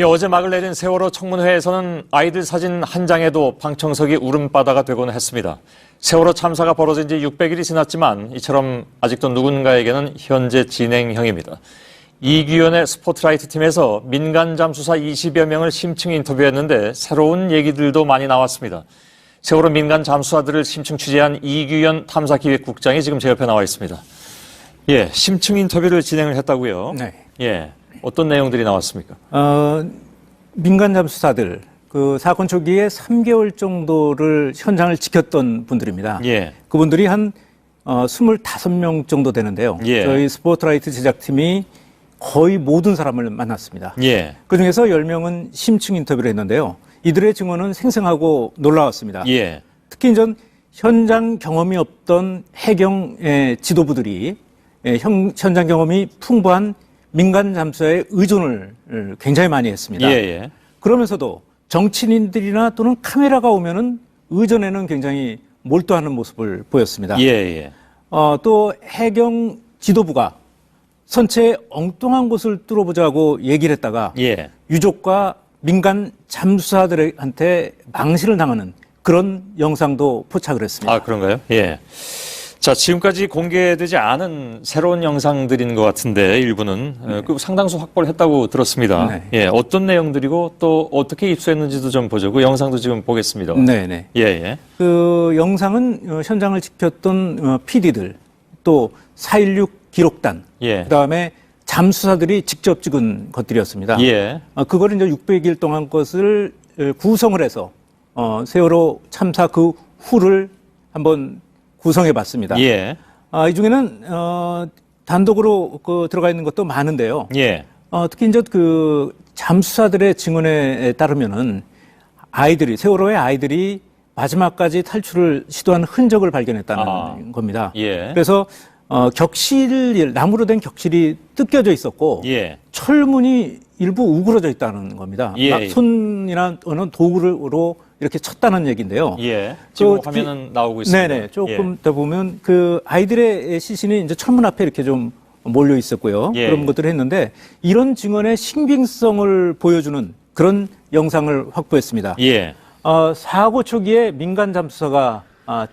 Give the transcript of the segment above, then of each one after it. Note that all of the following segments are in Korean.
어제 막을 내린 세월호 청문회에서는 아이들 사진 한 장에도 방청석이 울음바다가 되곤 했습니다. 세월호 참사가 벌어진 지 600일이 지났지만 이처럼 아직도 누군가에게는 현재 진행형입니다. 이규현의 스포트라이트 팀에서 민간 잠수사 20여 명을 심층 인터뷰했는데 새로운 얘기들도 많이 나왔습니다. 세월호 민간 잠수사들을 심층 취재한 이규현 탐사기획국장이 지금 제 옆에 나와 있습니다. 예, 심층 인터뷰를 진행을 했다고요? 네. 예, 어떤 내용들이 나왔습니까? 민간 잠수사들, 그 사건 초기에 3개월 정도를 현장을 지켰던 분들입니다. 예. 그분들이 한 25명 정도 되는데요. 예. 저희 스포트라이트 제작팀이 거의 모든 사람을 만났습니다. 예. 그중에서 10명은 심층 인터뷰를 했는데요. 이들의 증언은 생생하고 놀라웠습니다. 예. 특히 전 현장 경험이 없던 해경의 지도부들이 현장 경험이 풍부한 민간 잠수사에 의존을 굉장히 많이 했습니다. 예, 예. 그러면서도 정치인들이나 또는 카메라가 오면은 의전에는 굉장히 몰두하는 모습을 보였습니다. 예, 예. 또 해경 지도부가 선체의 엉뚱한 곳을 뚫어보자고 얘기를 했다가 예. 유족과 민간 잠수사들한테 망신을 당하는 그런 영상도 포착을 했습니다. 아, 그런가요? 예. 자, 지금까지 공개되지 않은 새로운 영상들인 것 같은데 일부는 그 상당수 확보를 했다고 들었습니다. 네. 예, 어떤 내용들이고 또 어떻게 입수했는지도 좀 보죠. 그 영상도 지금 보겠습니다. 네네. 예, 예. 그 영상은 현장을 지켰던 PD들, 또 4.16 기록단, 예. 그다음에 잠수사들이 직접 찍은 것들이었습니다. 예. 그걸 이제 600일 동안 것을 구성을 해서 세월호 참사 그 후를 한번 구성해 봤습니다. 예. 이 중에는 단독으로 들어가 있는 것도 많은데요. 예. 특히 이제 그 잠수사들의 증언에 따르면은 세월호의 아이들이 마지막까지 탈출을 시도한 흔적을 발견했다는 겁니다. 예. 그래서 나무로 된 격실이 뜯겨져 있었고 예. 철문이 일부 우그러져 있다는 겁니다. 예. 손이나 어느 도구로 이렇게 쳤다는 얘기인데요. 예. 지금 화면은 나오고 있습니다. 네네. 조금 더 보면 그 아이들의 시신이 이제 철문 앞에 이렇게 좀 몰려 있었고요. 예. 그런 것들을 했는데 이런 증언의 신빙성을 보여주는 그런 영상을 확보했습니다. 예. 사고 초기에 민간 잠수사가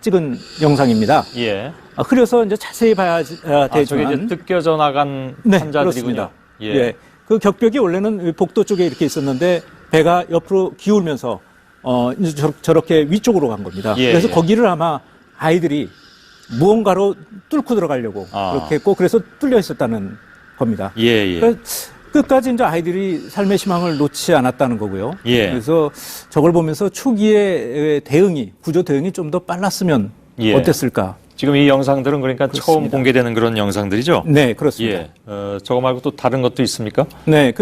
찍은 영상입니다. 예. 흐려서 이제 자세히 봐야 되지만 저게 이제 뜯겨져 나간 환자들이군요. 그렇습니다. 예. 그 격벽이 원래는 복도 쪽에 이렇게 있었는데 배가 옆으로 기울면서 이제 저렇게 위쪽으로 간 겁니다. 예, 그래서 예. 거기를 아마 아이들이 무언가로 뚫고 들어가려고 그렇게 했고 그래서 뚫려 있었다는 겁니다. 예, 예. 그러니까 끝까지 이제 아이들이 삶의 희망을 놓지 않았다는 거고요. 예. 그래서 저걸 보면서 초기의 구조 대응이 좀 더 빨랐으면 예. 어땠을까? 지금 이 영상들은 그러니까 그렇습니다. 처음 공개되는 그런 영상들이죠? 네, 그렇습니다. 예. 저거 말고 또 다른 것도 있습니까? 네,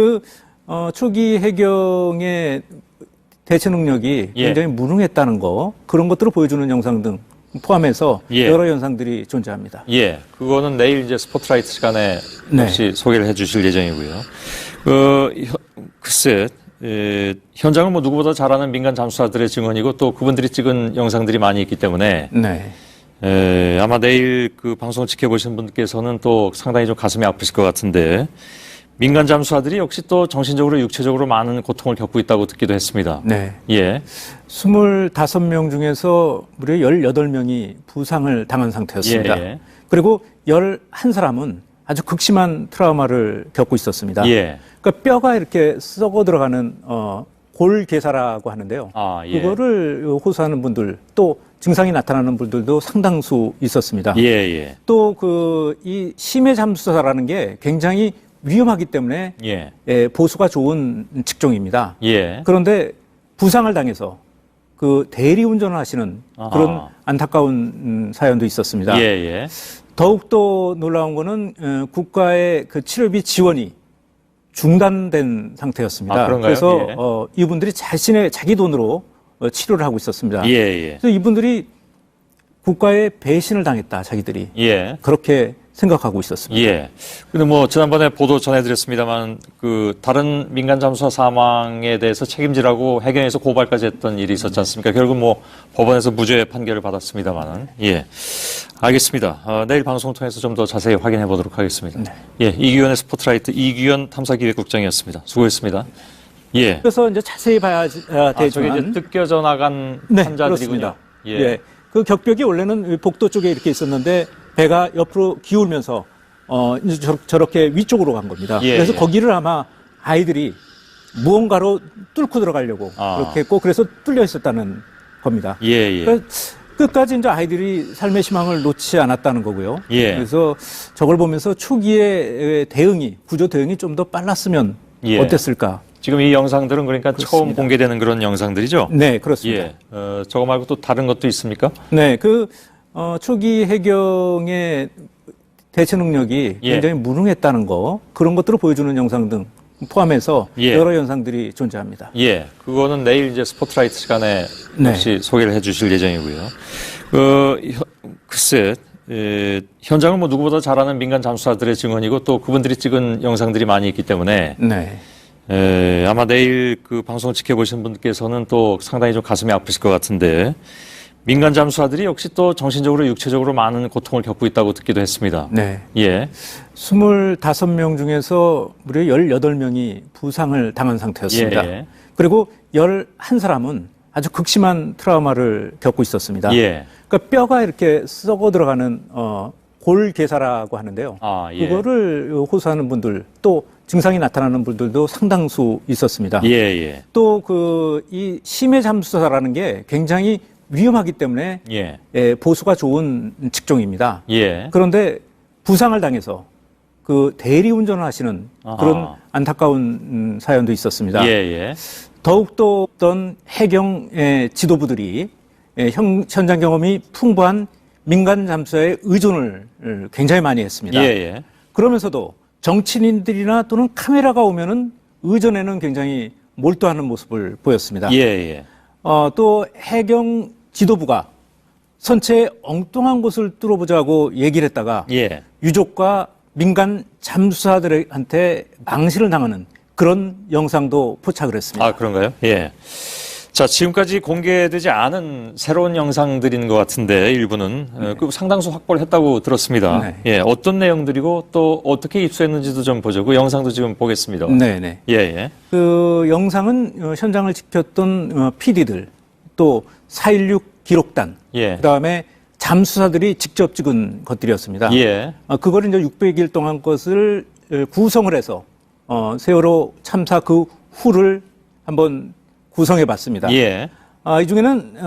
초기 해경의 대처 능력이 예. 굉장히 무능했다는 거, 그런 것들을 보여주는 영상 등 포함해서 예. 여러 영상들이 존재합니다. 예. 그거는 내일 이제 스포트라이트 시간에 네. 역시 소개를 해 주실 예정이고요. 글쎄, 현장을 뭐 누구보다 잘 아는 민간 잠수사들의 증언이고 또 그분들이 찍은 영상들이 많이 있기 때문에 네. 아마 내일 그 방송을 지켜보시는 분께서는 또 상당히 좀 가슴이 아프실 것 같은데 민간 잠수사들이 역시 또 정신적으로 육체적으로 많은 고통을 겪고 있다고 듣기도 했습니다. 네. 예. 25명 중에서 무려 18명이 부상을 당한 상태였습니다. 예. 그리고 11사람은 아주 극심한 트라우마를 겪고 있었습니다. 예. 그러니까 뼈가 이렇게 썩어 들어가는 골계사라고 하는데요. 예. 그거를 호소하는 분들 또 증상이 나타나는 분들도 상당수 있었습니다. 예, 예. 또 이 심해 잠수사라는 게 굉장히 위험하기 때문에 예. 보수가 좋은 직종입니다. 예. 그런데 부상을 당해서 그 대리 운전을 하시는 그런 안타까운 사연도 있었습니다. 예, 예. 더욱더 놀라운 거는 국가의 그 치료비 지원이 중단된 상태였습니다. 그런가요? 그래서 이분들이 자기 돈으로 치료를 하고 있었습니다. 예, 예. 그래서 이분들이 국가에 배신을 당했다, 자기들이. 예. 그렇게 생각하고 있었습니다. 예. 근데 뭐 지난번에 보도 전해드렸습니다만 그 다른 민간 잠수사 사망에 대해서 책임지라고 해경에서 고발까지 했던 일이 있었지 않습니까? 결국 뭐 법원에서 무죄 판결을 받았습니다만은. 예. 알겠습니다. 내일 방송 통해서 좀 더 자세히 확인해 보도록 하겠습니다. 네. 예. 이규현의 스포트라이트 이규현 탐사기획국장이었습니다. 수고했습니다. 예. 그래서 이제 자세히 봐야 저게 되지만 이제 뜯겨져 나간 네, 환자들이군요. 그렇습니다. 예. 그 격벽이 원래는 복도 쪽에 이렇게 있었는데 배가 옆으로 기울면서 이제 저렇게 위쪽으로 간 겁니다. 예, 그래서 예. 거기를 아마 아이들이 무언가로 뚫고 들어가려고 그렇게 했고 그래서 뚫려 있었다는 겁니다. 예, 예. 그러니까 끝까지 이제 아이들이 삶의 희망을 놓지 않았다는 거고요. 예. 그래서 저걸 보면서 초기에 구조 대응이 좀 더 빨랐으면 예. 어땠을까? 지금 이 영상들은 그러니까 처음 공개되는 그런 영상들이죠? 네, 그렇습니다. 예. 저거 말고 또 다른 것도 있습니까? 네, 초기 해경의 대처 능력이 예. 굉장히 무능했다는 거, 그런 것들을 보여주는 영상 등 포함해서 예. 여러 현상들이 존재합니다. 예. 그거는 내일 이제 스포트라이트 시간에 네. 역시 소개를 해 주실 예정이고요. 글쎄, 현장을 뭐 누구보다 잘 아는 민간 잠수사들의 증언이고 또 그분들이 찍은 영상들이 많이 있기 때문에 네. 아마 내일 그 방송을 지켜보신 분들께서는 또 상당히 좀 가슴이 아프실 것 같은데 민간 잠수사들이 역시 또 정신적으로 육체적으로 많은 고통을 겪고 있다고 듣기도 했습니다. 네. 예. 25명 중에서 무려 18명이 부상을 당한 상태였습니다. 예. 그리고 11사람은 아주 극심한 트라우마를 겪고 있었습니다. 예. 그러니까 뼈가 이렇게 썩어 들어가는 골괴사라고 하는데요. 아, 예. 그거를 호소하는 분들 또 증상이 나타나는 분들도 상당수 있었습니다. 예, 예. 또 이 심해 잠수사라는 게 굉장히 위험하기 때문에 예. 보수가 좋은 직종입니다. 예. 그런데 부상을 당해서 그 대리 운전을 하시는 그런 아하. 안타까운 사연도 있었습니다. 예, 예. 더욱더 어떤 해경의 지도부들이 현장 경험이 풍부한 민간 잠수사에 의존을 굉장히 많이 했습니다. 예, 예. 그러면서도 정치인들이나 또는 카메라가 오면은 의존에는 굉장히 몰두하는 모습을 보였습니다. 예, 예. 또 해경 지도부가 선체의 엉뚱한 곳을 뚫어보자고 얘기를 했다가 예. 유족과 민간 잠수사들한테 망신을 당하는 그런 영상도 포착을 했습니다. 아, 그런가요? 예. 자, 지금까지 공개되지 않은 새로운 영상들인 것 같은데 일부는 그 상당수 확보를 했다고 들었습니다. 네. 예, 어떤 내용들이고 또 어떻게 입수했는지도 좀 보죠. 그 영상도 지금 보겠습니다. 네네. 예, 예. 그 영상은 현장을 지켰던 PD들 또 4.16 기록단 예. 그다음에 잠수사들이 직접 찍은 것들이었습니다. 예. 그걸 이제 600일 동안 것을 구성을 해서 세월호 참사 그 후를 한번 구성해 봤습니다. 예. 이 중에는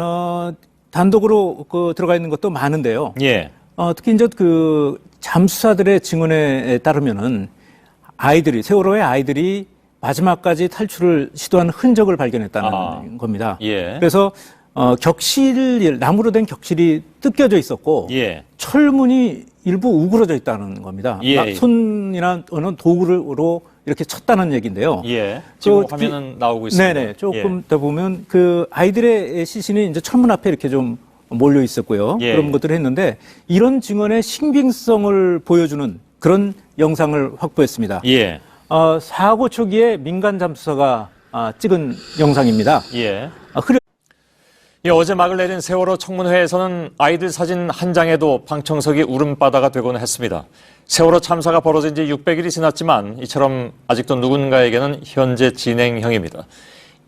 단독으로 들어가 있는 것도 많은데요. 예. 특히 이제 그 잠수사들의 증언에 따르면은 세월호의 아이들이 마지막까지 탈출을 시도한 흔적을 발견했다는 겁니다. 예. 그래서 나무로 된 격실이 뜯겨져 있었고 예. 철문이 일부 우그러져 있다는 겁니다. 예. 손이나 어느 도구로 이렇게 쳤다는 얘기인데요. 예. 지금 화면은 나오고 있습니다. 네네. 조금 더 보면 그 아이들의 시신이 이제 철문 앞에 이렇게 좀 몰려 있었고요. 예. 그런 것들을 했는데 이런 증언의 신빙성을 보여주는 그런 영상을 확보했습니다. 예. 사고 초기에 민간 잠수사가 찍은 영상입니다. 예. 어제 막을 내린 세월호 청문회에서는 아이들 사진 한 장에도 방청석이 울음바다가 되곤 했습니다. 세월호 참사가 벌어진 지 600일이 지났지만 이처럼 아직도 누군가에게는 현재 진행형입니다.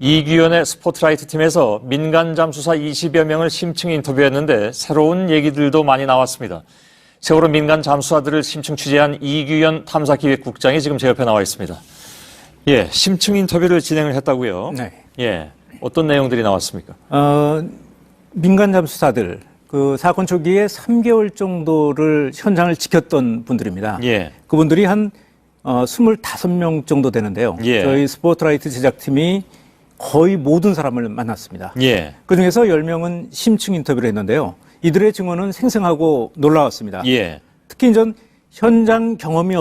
이규현의 스포트라이트 팀에서 민간 잠수사 20여 명을 심층 인터뷰했는데 새로운 얘기들도 많이 나왔습니다. 세월호 민간 잠수사들을 심층 취재한 이규현 탐사기획국장이 지금 제 옆에 나와 있습니다. 예, 심층 인터뷰를 진행을 했다고요? 네. 예. 어떤 내용들이 나왔습니까? 민간 잠수사들 그 사건 초기에 3개월 정도를 현장을 지켰던 분들입니다. 예. 그분들이 한 25명 정도 되는데요. 예. 저희 스포트라이트 제작팀이 거의 모든 사람을 만났습니다. 예. 그중에서 10명은 심층 인터뷰를 했는데요. 이들의 증언은 생생하고 놀라웠습니다. 예. 특히 이제 현장 경험이